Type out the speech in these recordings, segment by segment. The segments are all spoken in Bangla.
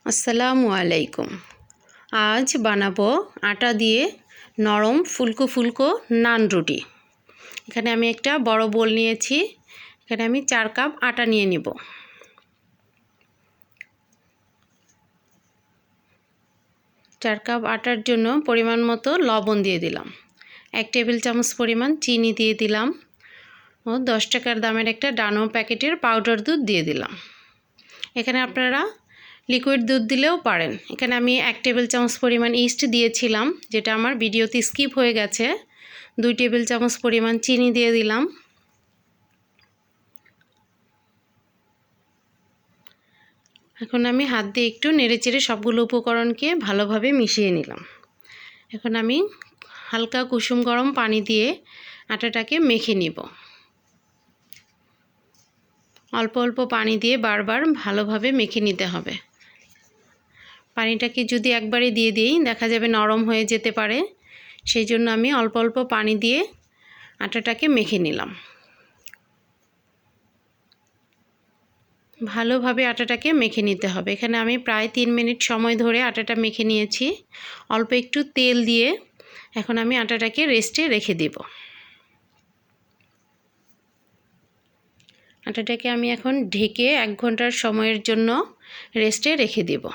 আসসালামু আলাইকুম। আজ বানাবো আটা দিয়ে নরম ফুলকো ফুলকো নান রুটি। এখানে আমি একটা বড় বোল নিয়েছি। এখানে আমি 4 কাপ আটা নিয়ে নিব। 4 কাপ আটার জন্য পরিমাণ মতো লবণ দিয়ে দিলাম। 1 টেবিল চামচ পরিমাণ চিনি দিয়ে দিলাম ও 10 টাকার দামের একটা ডানো প্যাকেটের পাউডার দুধ দিয়ে দিলাম। এখানে আপনারা লিকুইড দুধ দিলেও পারেন। এখানে আমি 1 টেবিল চামচ পরিমাণ ইস্ট দিয়েছিলাম, যেটা আমার ভিডিওতে স্কিপ হয়ে গেছে। 2 টেবিল চামচ পরিমাণ চিনি দিয়ে দিলাম। এখন আমি হাত দিয়ে একটু নেড়েচেড়ে সবগুলো উপকরণকে ভালোভাবে মিশিয়ে নিলাম। এখন আমি হালকা কুসুম গরম পানি দিয়ে আটাটাকে মেখে নিব। অল্প অল্প পানি দিয়ে বারবার ভালোভাবে মেখে নিতে হবে। পানিটাকে যদি একবারে দিয়ে দিই দেখা যাবে নরম হয়ে যেতে পারে, সেই জন্য আমি অল্প অল্প পানি দিয়ে আটাটাকে মেখে নিলাম। ভালোভাবে আটাটাকে মেখে নিতে হবে। এখানে আমি প্রায় 3 মিনিট সময় ধরে আটাটা মেখে নিয়েছি। অল্প একটু তেল দিয়ে এখন আমি আটাটাকে রেস্টে রেখে দেব। আটাটাকে আমি এখন ঢেকে 1 ঘন্টার সময়ের জন্য রেস্টে রেখে দেব।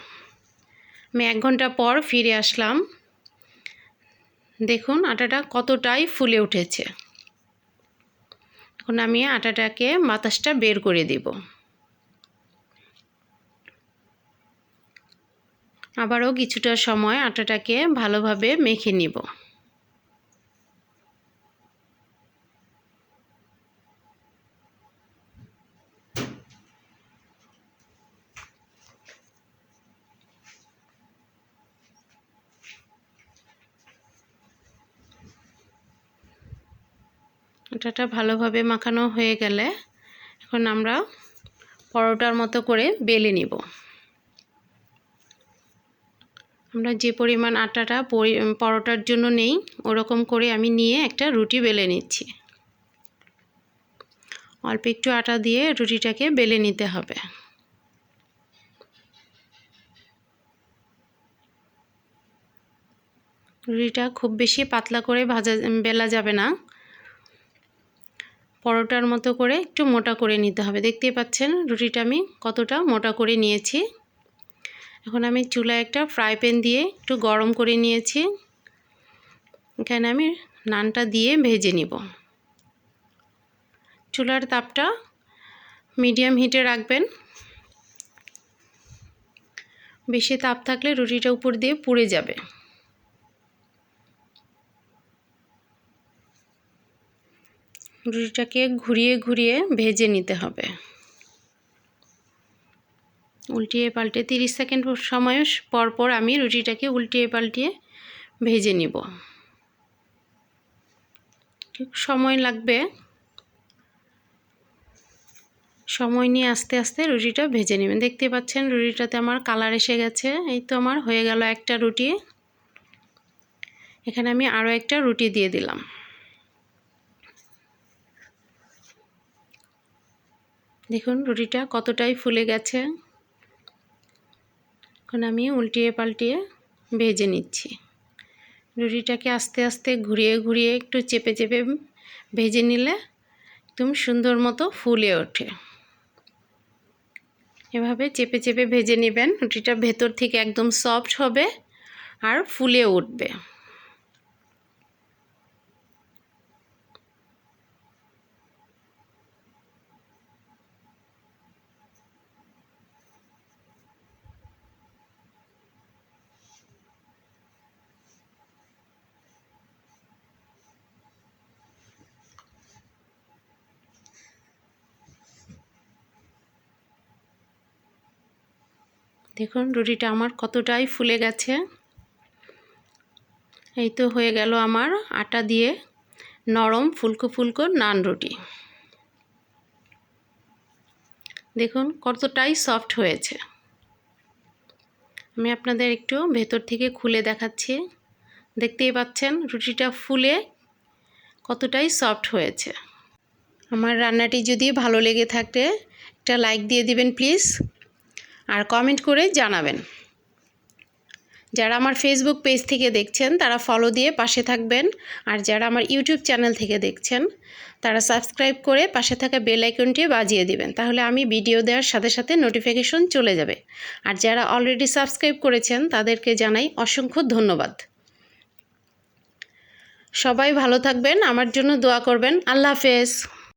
আমি 1 ঘন্টা পর ফিরে আসলাম। দেখুন আটাটা কতটাই ফুলে উঠেছে। এখন আমি আটাটাকে বাতাসটা বের করে দেব। আবারও কিছুটা সময় আটাটাকে ভালোভাবে মেখে নিব। আটাটা ভালোভাবে মাখানো হয়ে গেলে এখন আমরা পরোটার মতো করে বেলে নিব। আমরা যে পরিমাণ আটাটা পরোটার জন্য নেই ওরকম করে আমি নিয়ে একটা রুটি বেলে নিচ্ছি। অল্প একটু আটা দিয়ে রুটিটাকে বেলে নিতে হবে। রুটিটা খুব বেশি পাতলা করে বেলা যাবে না, পরোটার মতো করে একটু মোটা করে নিতে হবে। দেখতেই পাচ্ছেন রুটিটা আমি কতটা মোটা করে নিয়েছি। এখন আমি চুলায় একটা ফ্রাই প্যান দিয়ে একটু গরম করে নিয়েছি। এখানে আমি নানটা দিয়ে ভেজে নিব। চুলার তাপটা মিডিয়াম হিটে রাখবেন। বেশি তাপ থাকলে রুটিটা উপর দিয়ে পুড়ে যাবে। রুটিটাকে ঘুরিয়ে ঘুরিয়ে ভেজে নিতে হবে। উল্টিয়ে পাল্টে 30 সেকেন্ড সময় পর পর আমি রুটিটাকে উল্টিয়ে পাল্টিয়ে ভেজে নিব। ঠিক সময় লাগবে, সময় নিয়ে আস্তে আস্তে রুটিটা ভেজে নেবেন। দেখতে পাচ্ছেন রুটিটাতে আমার কালার এসে গেছে। এই তো আমার হয়ে গেল একটা রুটি। এখানে আমি আরও একটা রুটি দিয়ে দিলাম। দেখুন রুটিটা কতটাই ফুলে গেছে। এখন আমি উল্টিয়ে পাল্টিয়ে ভেজে নিচ্ছি। রুটিটাকে আস্তে আস্তে ঘুরিয়ে ঘুরিয়ে একটু চেপে চেপে ভেজে নিলে একদম সুন্দর মতো ফুলে ওঠে। এভাবে চেপে চেপে ভেজে নেবেন। রুটিটা ভেতর থেকে একদম সফট হবে আর ফুলে উঠবে। দেখুন রুটিটা আমার কতটাই ফুলে গেছে। এই তো হয়ে গেল আমার আটা দিয়ে নরম ফুলকো ফুলকো নান রুটি। দেখুন কতটাই সফট হয়েছে। আমি আপনাদের একটু ভেতর থেকে খুলে দেখাচ্ছি। দেখতেই পাচ্ছেন রুটিটা ফুলে কতটাই সফট হয়েছে। আমার রান্নাটি যদি ভালো লেগে থাকে একটা লাইক দিয়ে দিবেন প্লিজ, আর কমেন্ট করে জানাবেন। যারা আমার ফেসবুক পেজ থেকে দেখছেন তারা ফলো দিয়ে পাশে থাকবেন, আর যারা আমার ইউটিউব চ্যানেল থেকে দেখছেন তারা সাবস্ক্রাইব করে পাশে থাকা বেল আইকনটি বাজিয়ে দিবেন, তাহলে আমি ভিডিও দেওয়ার সাথে সাথে নোটিফিকেশন চলে যাবে। আর যারা অলরেডি সাবস্ক্রাইব করেছেন তাদেরকে জানাই অসংখ্য ধন্যবাদ। সবাই ভালো থাকবেন, আমার জন্য দোয়া করবেন। আল্লাহ হাফেজ।